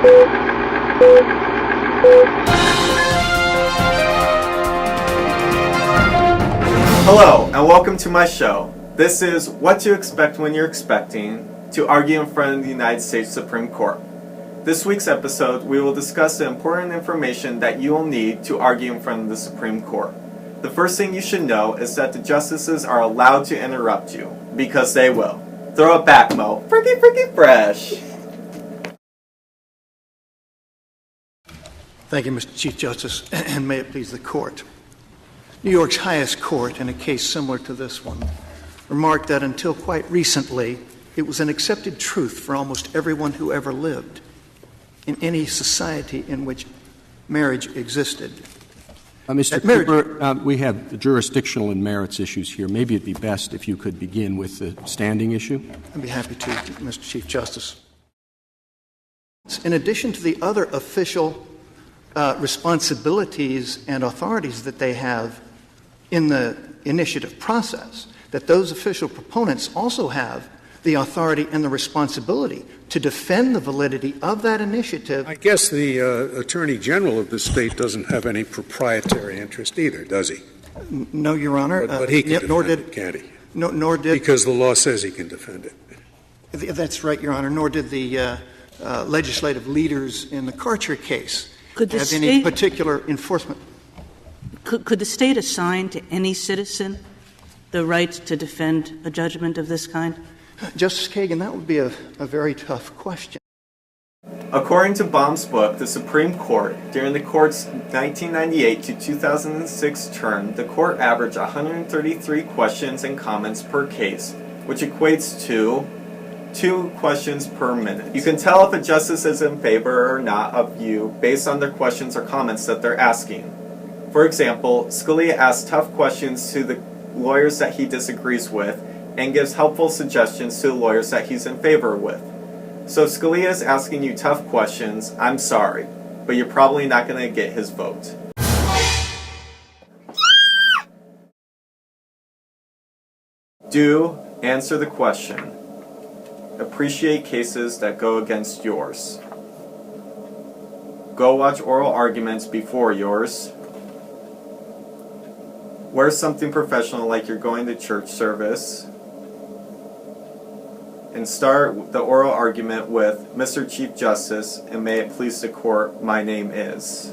Hello, and welcome to my show. This is What to Expect When You're Expecting to Argue in Front of the United States Supreme Court. This week's episode, we will discuss the important information that you will need to argue in front of the Supreme Court. The first thing you should know is that the justices are allowed to interrupt you, because they will. Throw it back, Mo. Freaky fresh. Thank you, Mr. Chief Justice, and may it please the Court. New York's highest court, in a case similar to this one, remarked that until quite recently, it was an accepted truth for almost everyone who ever lived in any society in which marriage existed. Mr. Cooper, we have jurisdictional and merits issues here. Maybe it'd be best if you could begin with the standing issue. I'd be happy to, Mr. Chief Justice. In addition to the other official responsibilities and authorities that they have in the initiative process, that those official proponents also have the authority and the responsibility to defend the validity of that initiative. I guess the Attorney General of the state doesn't have any proprietary interest either, does he? No, Your Honor. But he can defend it, can't he? Nor did... Because the law says he can defend it. That's right, Your Honor. Nor did the legislative leaders in the Karcher case have any particular enforcement. Could the state assign to any citizen the right to defend a judgment of this kind? Justice Kagan, that would be a very tough question. According to Baum's book, The Supreme Court, during the court's 1998 to 2006 term, the court averaged 133 questions and comments per case, which equates to 2 questions per minute. You can tell if a justice is in favor or not of you based on their questions or comments that they're asking. For example, Scalia asks tough questions to the lawyers that he disagrees with and gives helpful suggestions to the lawyers that he's in favor with. So if Scalia is asking you tough questions, I'm sorry, but you're probably not going to get his vote. Do answer the question. Appreciate cases that go against yours. Go watch oral arguments before yours. Wear something professional like you're going to church service. And start the oral argument with, Mr. Chief Justice, and may it please the court, my name is.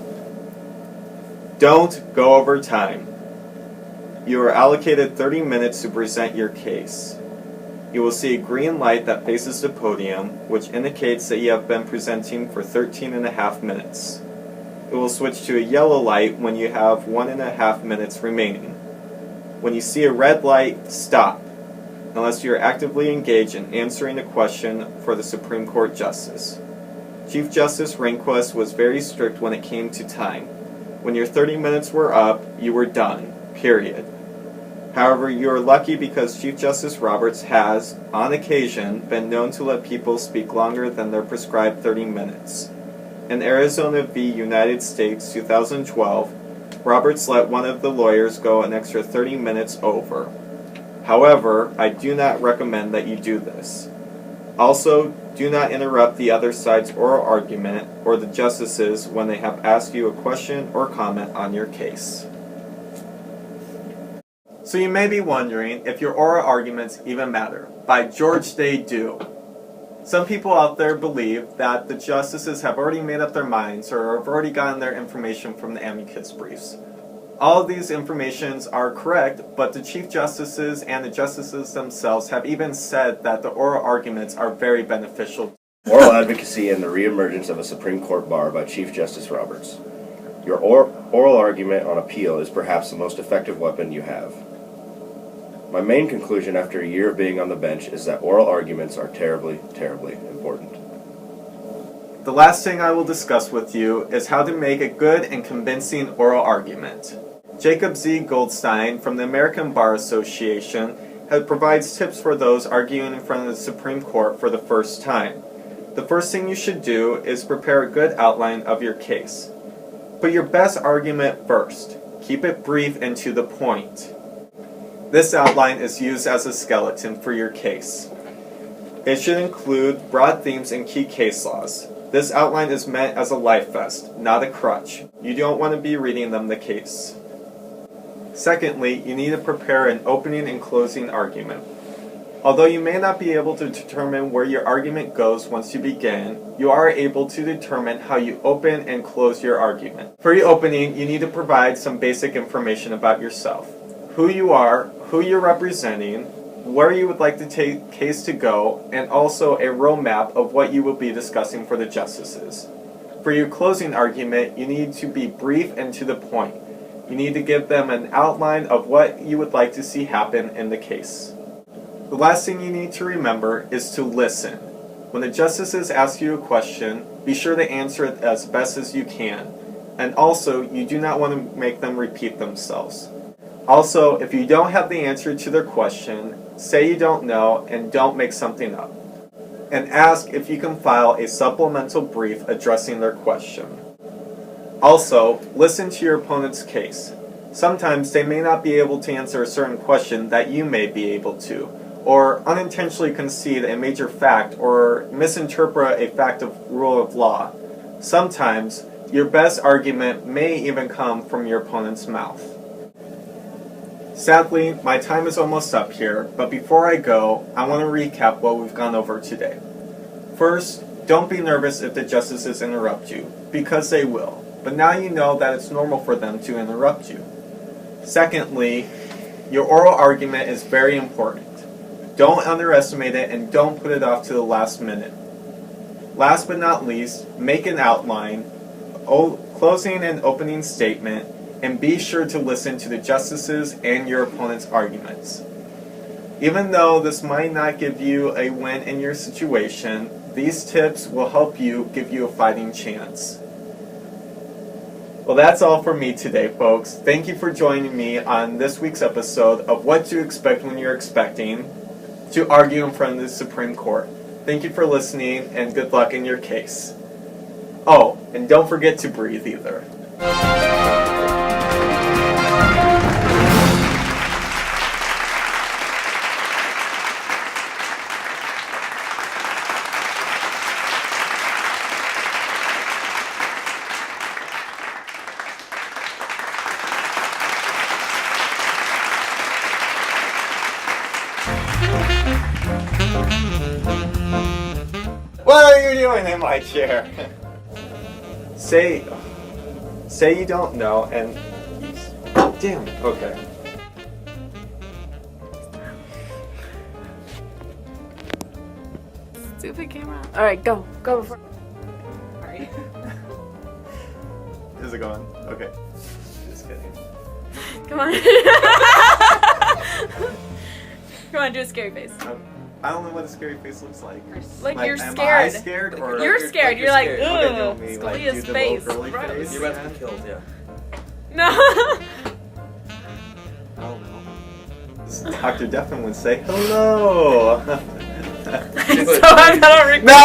Don't go over time. You are allocated 30 minutes to present your case. You will see a green light that faces the podium, which indicates that you have been presenting for 13.5 minutes. It will switch to a yellow light when you have 1.5 minutes remaining. When you see a red light, stop, unless you are actively engaged in answering a question for the Supreme Court Justice. Chief Justice Rehnquist was very strict when it came to time. When your 30 minutes were up, you were done, period. However, you are lucky because Chief Justice Roberts has, on occasion, been known to let people speak longer than their prescribed 30 minutes. In Arizona v. United States 2012, Roberts let one of the lawyers go an extra 30 minutes over. However, I do not recommend that you do this. Also, do not interrupt the other side's oral argument or the justices when they have asked you a question or comment on your case. So you may be wondering if your oral arguments even matter. By George, they do. Some people out there believe that the justices have already made up their minds or have already gotten their information from the amicus briefs. All of these informations are correct, but the Chief Justices and the justices themselves have even said that the oral arguments are very beneficial. Oral advocacy and the reemergence of a Supreme Court bar by Chief Justice Roberts. Your oral argument on appeal is perhaps the most effective weapon you have. My main conclusion after a year of being on the bench is that oral arguments are terribly, terribly important. The last thing I will discuss with you is how to make a good and convincing oral argument. Jacob Z. Goldstein from the American Bar Association provides tips for those arguing in front of the Supreme Court for the first time. The first thing you should do is prepare a good outline of your case. Put your best argument first. Keep it brief and to the point. This outline is used as a skeleton for your case. It should include broad themes and key case laws. This outline is meant as a life vest, not a crutch. You don't want to be reading them the case. Secondly, you need to prepare an opening and closing argument. Although you may not be able to determine where your argument goes once you begin, you are able to determine how you open and close your argument. For your opening, you need to provide some basic information about yourself. Who you are, who you're representing, where you would like the case to go, and also a roadmap of what you will be discussing for the justices. For your closing argument, you need to be brief and to the point. You need to give them an outline of what you would like to see happen in the case. The last thing you need to remember is to listen. When the justices ask you a question, be sure to answer it as best as you can. And also, you do not want to make them repeat themselves. Also, if you don't have the answer to their question, say you don't know and don't make something up. And ask if you can file a supplemental brief addressing their question. Also, listen to your opponent's case. Sometimes they may not be able to answer a certain question that you may be able to, or unintentionally concede a major fact or misinterpret a fact of rule of law. Sometimes, your best argument may even come from your opponent's mouth. Sadly, my time is almost up here, but before I go, I want to recap what we've gone over today. First, don't be nervous if the justices interrupt you, because they will, but now you know that it's normal for them to interrupt you. Secondly, your oral argument is very important. Don't underestimate it and don't put it off to the last minute. Last but not least, make an outline, closing and opening statement, and be sure to listen to the justices and your opponent's arguments. Even though this might not give you a win in your situation, these tips will help you give you a fighting chance. Well, that's all for me today, folks. Thank you for joining me on this week's episode of What to Expect When You're Expecting to argue in front of the Supreme Court. Thank you for listening, and good luck in your case. Oh, and don't forget to breathe either. What are you doing in my chair? Say you don't know and... Damn, okay. Stupid camera. Alright, go. Go before. Sorry. Is it going? Okay. Just kidding. Come on. Come on, do a scary face. I don't know what a scary face looks like. Like you're am scared. I scared? Or You're scared. You're like, Okay, ugh, no, me, like, do Scalia's the face. little girly Gross. face. You're about to be killed, yeah. No. I don't know. This Dr. Devin would say hello. So I'm gonna record. No!